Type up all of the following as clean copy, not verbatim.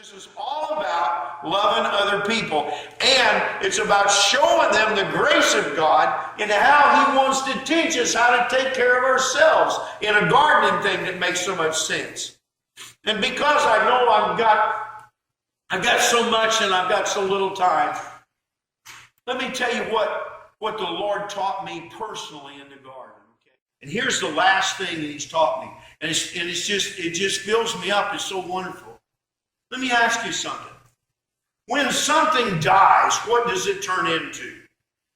This is all about loving other people, and it's about showing them the grace of God and how He wants to teach us how to take care of ourselves in a gardening thing that makes so much sense. And because I know I've got so much and I've got so little time, let me tell you what the Lord taught me personally in the garden. Okay? And here's the last thing that He's taught me, and it just fills me up. It's so wonderful. Let me ask you something. When something dies, what does it turn into?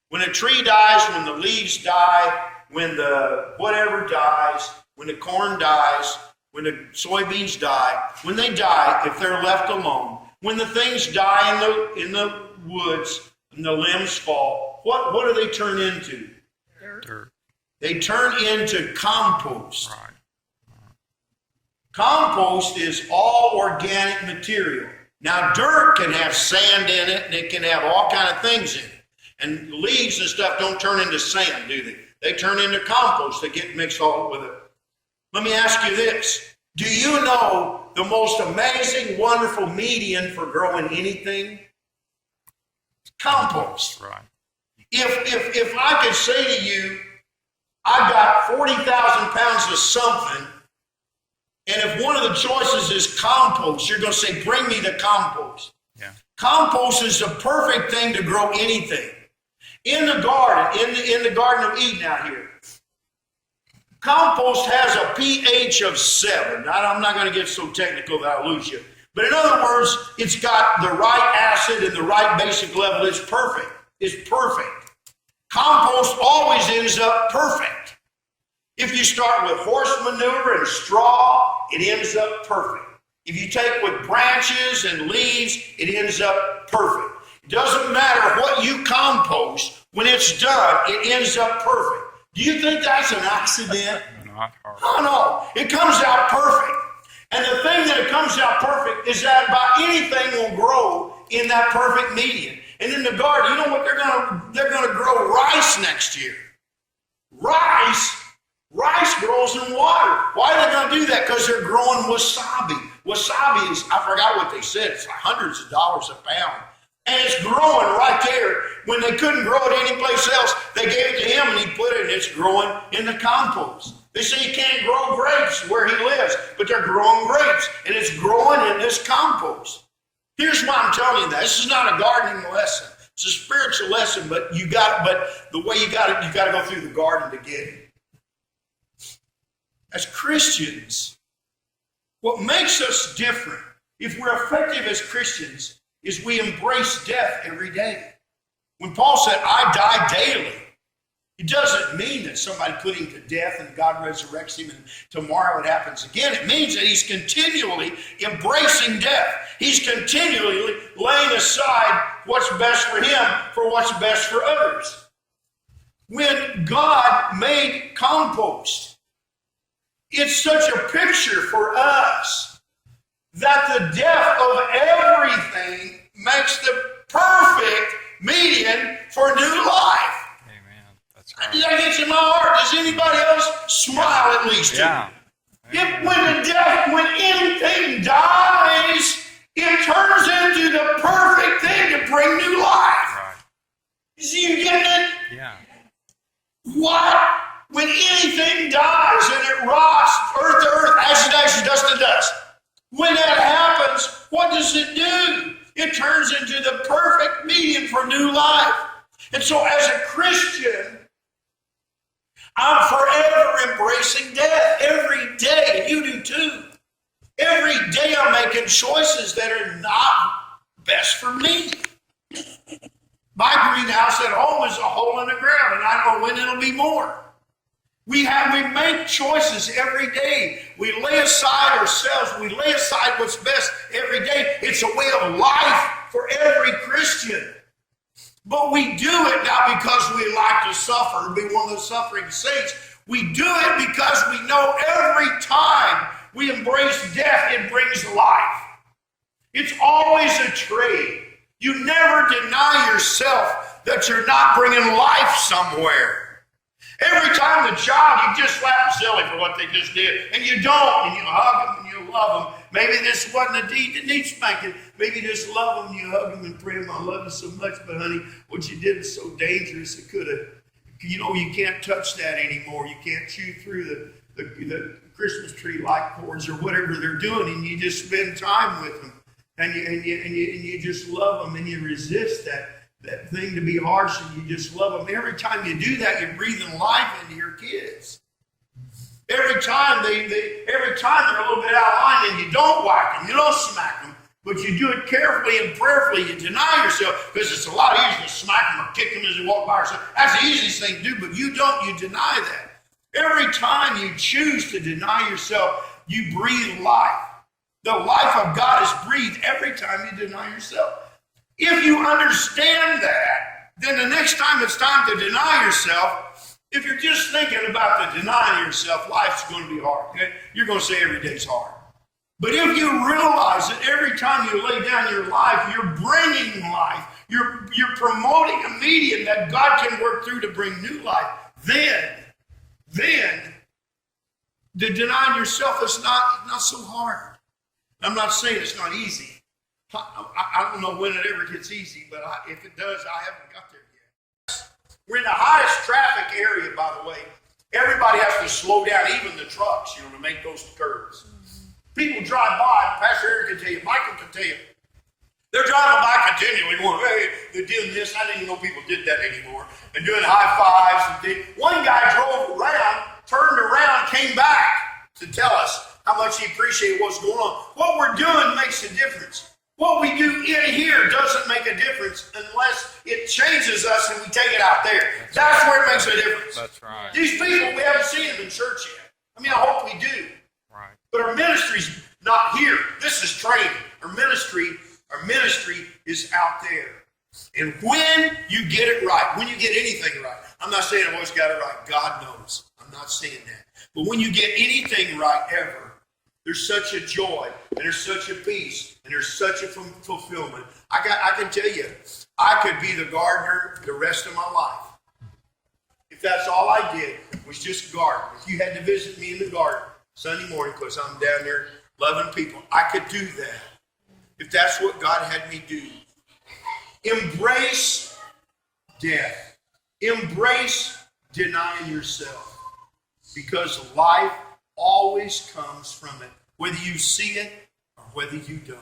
When a tree dies, when the leaves die, when the whatever dies, when the corn dies, when the soybeans die, when they die, if they're left alone, when the things die in the woods and the limbs fall, what do they turn into? Dirt. They turn into compost. Right. Compost is all organic material. Now, dirt can have sand in it, and it can have all kind of things in it. And leaves and stuff don't turn into sand, do they? They turn into compost. They get mixed all with it. Let me ask you this. Do you know the most amazing, wonderful medium for growing anything? Compost. Right. If I could say to you, I've got 40,000 pounds of something, and if one of the choices is compost, you're going to say, bring me the compost. Yeah. Compost is the perfect thing to grow anything. In the garden, in the Garden of Eden out here, compost has a pH of 7. I'm not going to get so technical that I'll lose you. But in other words, it's got the right acid and the right basic level. It's perfect. It's perfect. Compost always ends up perfect. If you start with horse manure and straw, it ends up perfect. If you take with branches and leaves, it ends up perfect. It doesn't matter what you compost, when it's done, it ends up perfect. Do you think that's an accident? Not hard. Oh, no. It comes out perfect. And the thing that it comes out perfect is that about anything will grow in that perfect medium. And in the garden, you know what they're going to grow rice next year. Rice grows in water. Why are they going to do that? Because they're growing wasabi. Wasabi is, I forgot what they said, it's like hundreds of dollars a pound. And it's growing right there. When they couldn't grow it anyplace else, they gave it to him and he put it, and it's growing in the compost. They say you can't grow grapes where he lives, but they're growing grapes, and it's growing in this compost. Here's why I'm telling you that. This is not a gardening lesson. It's a spiritual lesson, but the way you got to go through the garden to get it. As Christians, what makes us different, if we're effective as Christians, is we embrace death every day. When Paul said, I die daily, it doesn't mean that somebody put him to death and God resurrects him and tomorrow it happens again. It means that he's continually embracing death. He's continually laying aside what's best for him for what's best for others. When God made compost, it's such a picture for us that the death of everything makes the perfect median for new life. Amen. That's right. That gets in my heart. Does anybody else smile at least? Yeah. When anything dies, it turns into the perfect thing to bring new life. Right. See, you getting it? Yeah. What? When anything dies and it rots, earth to earth, ashes to ashes, dust to dust. When that happens, what does it do? It turns into the perfect medium for new life. And so as a Christian, I'm forever embracing death every day. You do too. Every day I'm making choices that are not best for me. My greenhouse at home is a hole in the ground, and I don't know when it'll be more. We make choices every day. We lay aside ourselves. We lay aside what's best every day. It's a way of life for every Christian. But we do it not because we like to suffer and be one of the suffering saints. We do it because we know every time we embrace death, it brings life. It's always a trade. You never deny yourself that you're not bringing life somewhere. Every time the child, you just slap them silly for what they just did, and you don't, and you hug them, and you you love them. Maybe this wasn't a deed that needs spanking. Maybe you just love them, you hug them and pray them, I love you so much, but honey, what you did is so dangerous, it could have, you can't touch that anymore. You can't chew through the Christmas tree light cords or whatever they're doing, and you just spend time with them, and you just love them, and you resist that thing to be harsh, and you just love them. Every time you do that, you're breathing life into your kids. Every time they're a little bit out of line, and you don't whack them, you don't smack them, but you do it carefully and prayerfully. You deny yourself, because it's a lot easier to smack them or kick them as they walk by. That's the easiest thing to do, but you don't. You deny that. Every time you choose to deny yourself, you breathe life. The life of God is breathed every time you deny yourself. If you understand that, then the next time it's time to deny yourself, if you're just thinking about the denying yourself, life's going to be hard. Okay? You're going to say every day's hard. But if you realize that every time you lay down your life, you're bringing life, you're promoting a medium that God can work through to bring new life, then the denying yourself is not so hard. I'm not saying it's not easy. I don't know when it ever gets easy, but if it does, I haven't got there yet. We're in the highest traffic area, by the way. Everybody has to slow down, even the trucks, to make those curves. People drive by, Pastor Eric can tell you, Michael can tell you, they're driving by continually going, hey, they're doing this. I didn't even know people did that anymore. And doing high fives. And things. One guy drove around, turned around, came back to tell us how much he appreciated what's going on. What we're doing makes a difference. What we do in here doesn't make a difference unless it changes us and we take it out there. That's where it makes a difference. That's right. These people, we haven't seen them in church yet. I hope we do. Right. But our ministry's not here. This is training. Our ministry is out there. And when you get it right, when you get anything right, I'm not saying I've always got it right. God knows. I'm not saying that. But when you get anything right ever, there's such a joy, and there's such a peace, and there's such a fulfillment. I can tell you, I could be the gardener the rest of my life. If that's all I did was just garden. If you had to visit me in the garden Sunday morning because I'm down there loving people, I could do that. If that's what God had me do. Embrace death. Embrace denying yourself. Because life always comes from it, whether you see it or whether you don't.